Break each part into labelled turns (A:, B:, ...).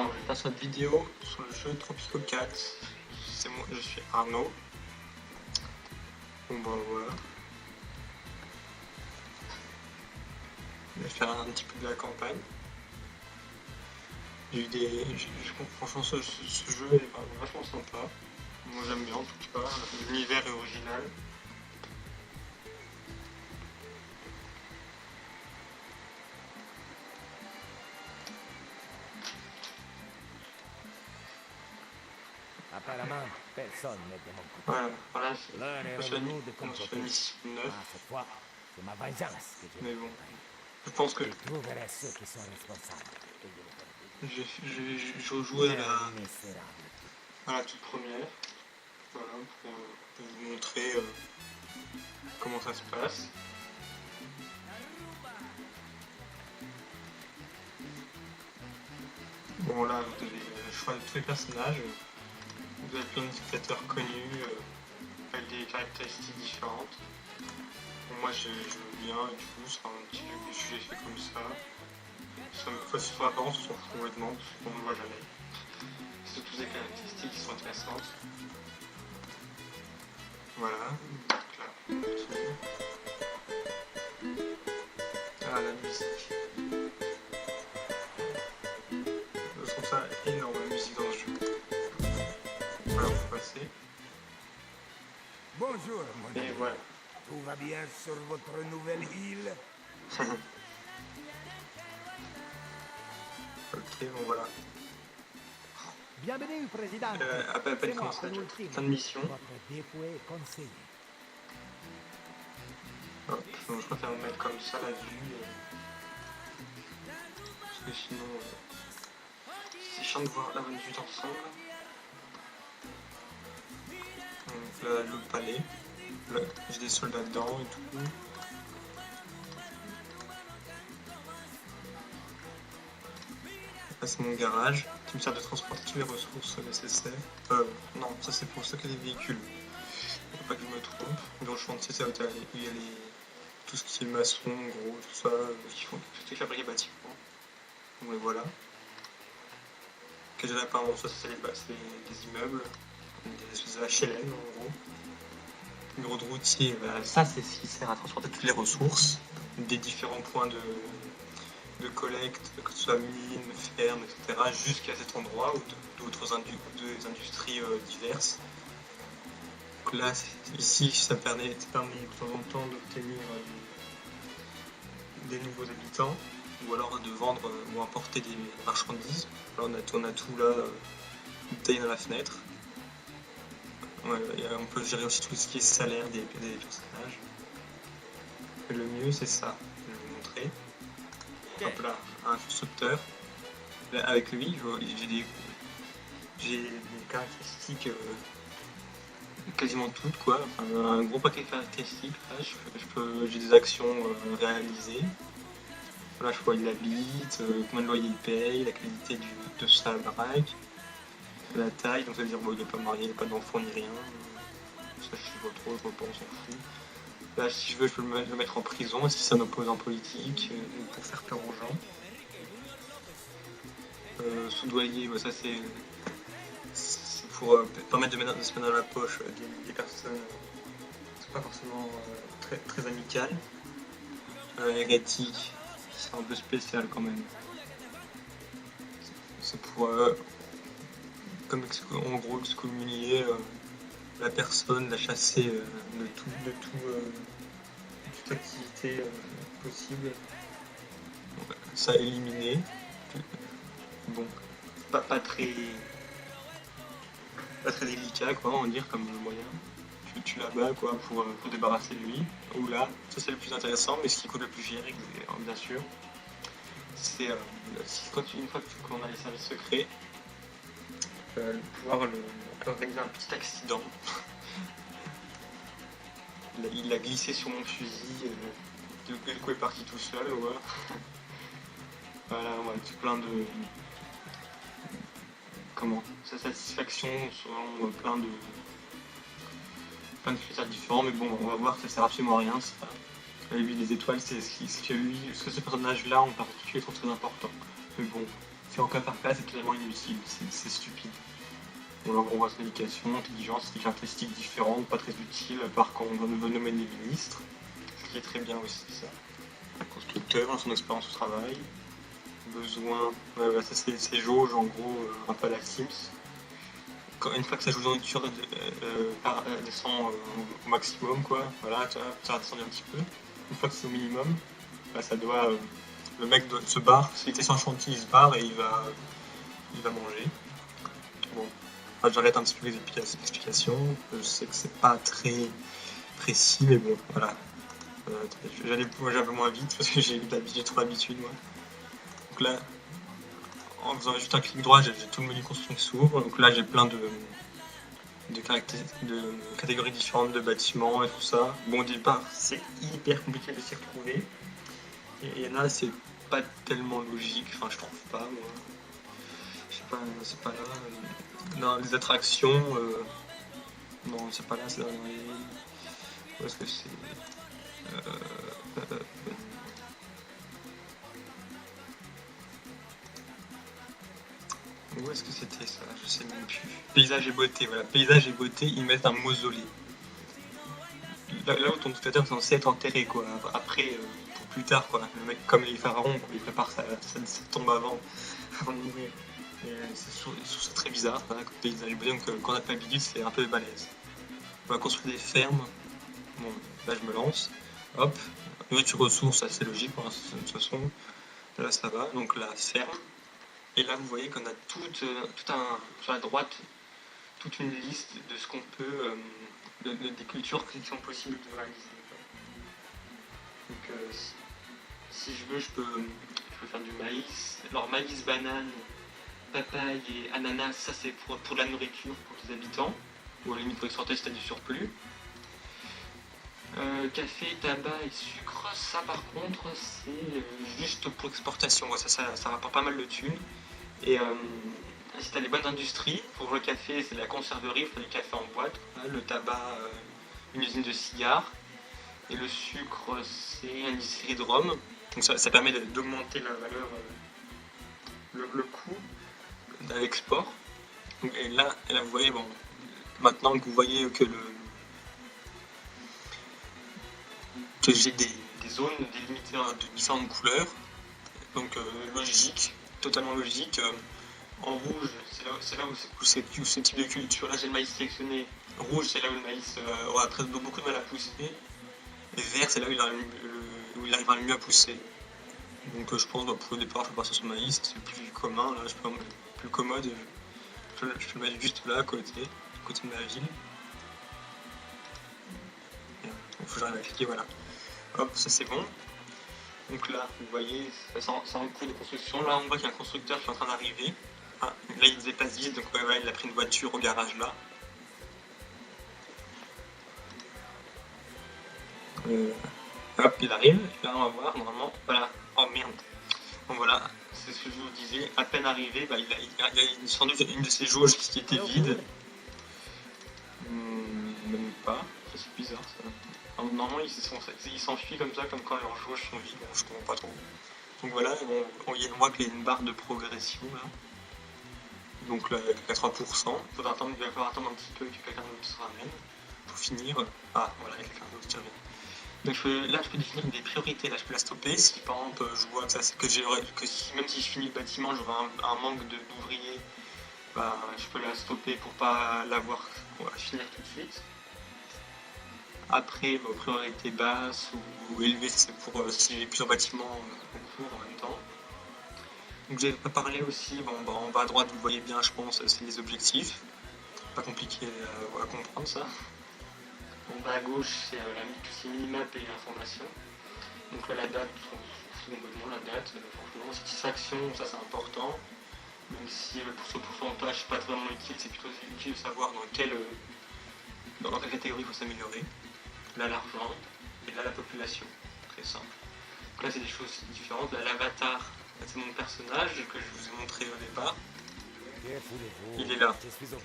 A: Alors, je passe cette vidéo sur le jeu Tropico 4. C'est moi, je suis Arnaud. Bon bah voilà. Je vais faire un petit peu de la campagne. J'ai eu des. Franchement, ce jeu est vachement sympa. Moi j'aime bien en tout cas. L'univers est original.
B: Apparemment, personne n'est de mon côté.
A: Voilà,
B: L'heure est
A: je
B: revenue de
A: suis
B: comploter.
A: mission 9.
B: Ah, cette fois, c'est ma vengeance que je
A: Mais
B: vais
A: bon,
B: préparer.
A: je pense que
B: Je trouverai ceux qui sont responsables.
A: je rejouais
B: Misérable.
A: à la toute première. Voilà, pour vous montrer comment ça se passe. Bon là, vous avez le choix de tous les personnages. Vous avez plein de dictateurs connus avec des caractéristiques différentes. Bon, moi je veux bien et du coup c'est un petit jeu que j'ai fait comme ça. Ça me fait sur l'apparence, on s'en fout complètement parce qu'on ne le voit jamais. C'est toutes des caractéristiques qui sont intéressantes. Voilà. Donc là, on continue. Ah, la musique. Je trouve ça énorme la musique dans ce jeu. Voilà, on peut passer.
C: Bonjour, mon
A: Et
C: ami.
A: voilà.
C: Tout va bien sur votre nouvelle île?
A: Ok, bon voilà.
B: Bienvenue, président.
A: À peine
B: C'est moi,
A: commencé,
B: penultime.
A: fin de mission.
B: Votre dévoué conseiller.
A: Hop, donc je préfère me mettre comme ça la vue. Parce que sinon, c'est chiant de voir la bonne vue d'ensemble. Donc là, le palais. Là, j'ai des soldats dedans et tout. Là, c'est mon garage qui me sert de transporter toutes les ressources nécessaires. Non, ça c'est pour stocker les véhicules. Faut pas que je me trompe. Dans le chantier, c'est où il y a tout ce qui est maçon, gros, tout ça, qui font tout fabriquer bâtiments. Donc voilà. Que j'ai là, apparemment, ça c'est des immeubles, des espèces de HLM en gros. Bureau de routier, bah, ça c'est ce qui sert à transporter toutes les ressources des différents points de collecte, que ce soit mines, fermes, etc., jusqu'à cet endroit ou d'autres industries diverses. Donc là, ici, ça permet de temps en temps d'obtenir des nouveaux habitants ou alors de vendre ou importer des marchandises. Là, on a tout là, bouteille dans la fenêtre. Ouais, on peut gérer aussi tout ce qui est salaire des personnages. Et le mieux, c'est ça, je vais vous montrer. Hop là, un constructeur. Là, avec lui, j'ai des caractéristiques quasiment toutes, quoi. Enfin, un gros paquet de caractéristiques. Là, j'ai des actions réalisées. Là, je vois il habite, combien de loyer il paye, la qualité de sa baraque, la taille, donc ça veut dire bon, il n'est pas marié, il n'a pas d'enfant ni rien. Ça, je sais pas trop, je vois pas, on s'en fout. Là, si je veux, je peux le mettre en prison si c'est un opposant politique, pour faire peur aux gens. Soudoyer, bah, ça c'est pour permettre de se mettre dans la poche des personnes. C'est pas forcément très amical. Hérétique, c'est un peu spécial quand même. C'est pour en gros excommunier la personne, la chasser de toute activité possible. Donc, ça éliminé. Bon, pas très délicat, quoi, on va dire, comme moyen. Tu l'abats, quoi, pour débarrasser de lui. Ou là, ça c'est le plus intéressant, mais ce qui coûte le plus cher, bien sûr, c'est une fois qu'on a les services secrets, pouvoir organiser un petit accident. Il a glissé sur mon fusil, le coup est parti tout seul, ouais. Voilà, ouais, tout plein de... sa satisfaction selon plein de critères différents, mais bon, on va voir que ça sert absolument à rien. Ça. Lui, les étoiles, c'est ce que ces personnages-là en particulier sont très importants. Mais bon, C'est en cas par cas, c'est totalement inutile, c'est stupide. On leur envoie son éducation, intelligence, des caractéristiques différentes, pas très utiles, à part quand on veut nommer des ministres, ce qui est très bien aussi ça. Constructeur, son expérience au travail, besoin, ça c'est ces jauges en gros, un peu à la Sims. Une fois que sa jauge de nourriture descend au maximum, quoi, voilà, ça a descendu un petit peu. Une fois que c'est au minimum, bah, ça doit, le mec se barre, s'il était sur un chantier, il se barre et il va manger. Bon, enfin, j'arrête un petit peu les explications, je sais que c'est pas très précis, mais bon, voilà. J'allais un peu moins vite parce que j'ai trop l'habitude, moi. Donc là, en faisant juste un clic droit, j'ai tout le menu construction qui s'ouvre. Donc là, j'ai plein de catégories différentes de bâtiments et tout ça. Bon, au départ, c'est hyper compliqué de s'y retrouver. Et il y en a, c'est pas tellement logique. Enfin, je trouve pas, moi. Je sais pas, c'est pas là. Dans les attractions, non, c'est pas là, c'est dans les. Où est-ce que c'est Où est-ce que c'était ça? Je sais même plus. Paysage et beauté, voilà. Paysage et beauté, ils mettent un mausolée. Là où ton dictateur est censé être enterré, quoi. Après, pour plus tard, quoi. Le mec, comme les pharaons, quoi, il prépare sa tombe avant de mourir. Je trouve ça très bizarre, voilà, comme paysage et beauté. Donc, quand on n'a pas l'habitude, c'est un peu balèze. On va construire des fermes. Bon, là, je me lance. Hop. Nourriture ressources, ça c'est logique, hein, de toute façon. Là, ça va. Donc, la ferme. Et là, vous voyez qu'on a sur la droite, toute une liste de ce qu'on peut, des cultures qui sont possibles de réaliser. Donc, si je veux, je peux faire du maïs. Alors, maïs, banane, papaye et ananas, ça c'est pour la nourriture pour les habitants, ou à la limite pour exporter si tu as du surplus. Café, tabac et sucre, ça par contre c'est juste pour exportation, ça rapporte pas mal de thunes. Et si tu as les bonnes industries, pour le café c'est la conserverie, il faut du café en boîte, le tabac, une usine de cigares, et le sucre c'est une distillerie de rhum, donc ça permet d'augmenter la valeur, le coût à l'export. Et là vous voyez, bon, maintenant que vous voyez que j'ai des zones délimitées de différentes couleurs, donc logique, totalement logique. En rouge, c'est là où ce type de culture, là j'ai le maïs sélectionné. Rouge, c'est là où le maïs aura beaucoup de mal à pousser. Et vert, c'est là où il arrivera le mieux à pousser. Donc je pense pour le départ, je vais partir sur le maïs, c'est le plus commun, là, le plus commode. Je peux le mettre juste là, à côté de ma ville. Il faut que j'arrive à cliquer, voilà. Hop, ça c'est bon. Donc là, vous voyez, c'est en cours de construction. Là, on voit qu'il y a un constructeur qui est en train d'arriver. Ah, là, il se déplace vite, donc ouais, voilà, il a pris une voiture au garage là. Hop, il arrive. Là, on va voir, normalement, voilà. Oh merde. Bon, voilà, c'est ce que je vous disais. À peine arrivé, bah, il a sans doute une de ces jauges qui était vide. Même pas. C'est bizarre ça. Normalement, ils s'enfuient comme ça, comme quand leurs jauges sont vides. Bon, je comprends pas trop. Donc voilà, on voit qu'il y a une barre de progression là. Donc là, il y a 3%. Il va falloir attendre un petit peu que quelqu'un d'autre se ramène. Pour finir. Ah, voilà, il y a quelqu'un d'autre qui revient. Donc là, je peux définir des priorités. Là, je peux la stopper. Si par exemple, je vois même si je finis le bâtiment, j'aurai un manque d'ouvriers, bah, je peux la stopper pour pas l'avoir. On va finir tout de suite. Après, priorité basse ou élevée, c'est pour si j'ai plusieurs bâtiments en cours en même temps. Donc j'ai pas parlé aussi, en bas à droite, vous voyez bien, je pense, c'est les objectifs. Pas compliqué à comprendre ça. En bas à gauche, c'est minimap et l'information. Donc là, la date, complètement la date, franchement, satisfaction, ça c'est important. Même si pour ce pourcentage, c'est pas vraiment utile, c'est plutôt utile de savoir dans quelle catégorie il faut s'améliorer. Là, l'argent, et là, la population. Très simple. Donc là, c'est des choses différentes. Là, l'avatar, c'est mon personnage que je vous ai montré au départ. Il est là.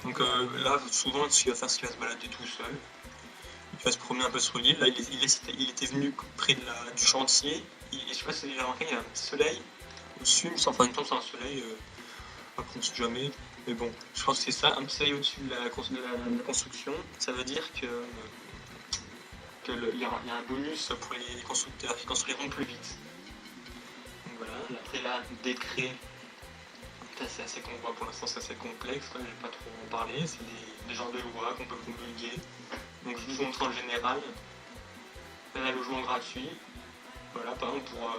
A: Donc là, souvent, ce qu'il va faire, c'est qu'il va se balader tout seul. Il va se promener un peu sur l'île. Là, il était venu près du chantier. Je sais pas si vous avez remarqué, il y a un petit soleil au-dessus. Enfin, une tombe sur un soleil Après, on sait jamais. Mais bon, je pense que c'est ça, un seuil au-dessus de la construction. Ça veut dire il y a un bonus pour les constructeurs qui construiront plus vite. Donc voilà, après là, décret, c'est assez, pour l'instant c'est assez complexe, je ne vais pas trop en parler, c'est des genres de lois qu'on peut promulguer. Donc je vous montre en général, un logement gratuit, voilà, par exemple pour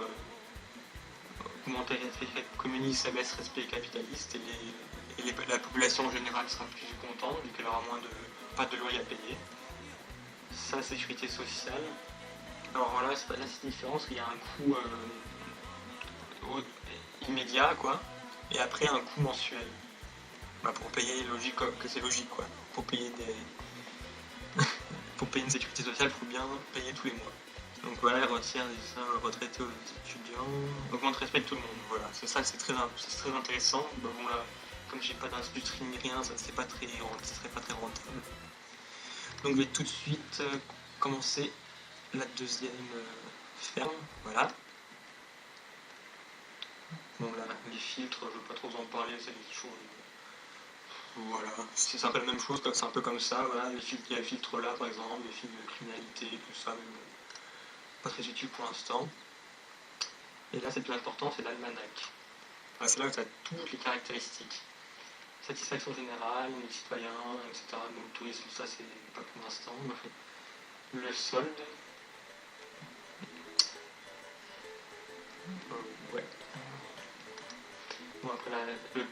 A: augmenter le respect communiste, ça baisse respect capitaliste et la population en général sera plus contente vu qu'elle aura pas de loyer à payer. Ça, sécurité sociale. Alors voilà, là c'est différent parce qu'il y a un coût immédiat quoi, et après un coût mensuel. Bah, pour payer, logique que c'est logique quoi. Pour payer pour payer une sécurité sociale, il faut bien payer tous les mois. Donc voilà, elle retire des retraités aux étudiants, augmente le respect de tout le monde. Voilà, c'est ça, c'est très intéressant. Bah, bon là, comme j'ai pas d'industrie ni rien, ça serait pas très rentable. Donc je vais tout de suite commencer la deuxième ferme. Voilà. Bon là, les filtres, je ne veux pas trop en parler, c'est des choses. Voilà, c'est un peu la même chose, c'est un peu comme ça. Voilà, il y a le filtre là par exemple, les filtres de criminalité, tout ça, mais bon, pas très utile pour l'instant. Et là, c'est le plus important, c'est l'almanach. Voilà, c'est là où tu as toutes les caractéristiques. Satisfaction générale, les citoyens, etc. Donc le tourisme, ça c'est pas pour l'instant. Le solde. Ouais. Bon, après le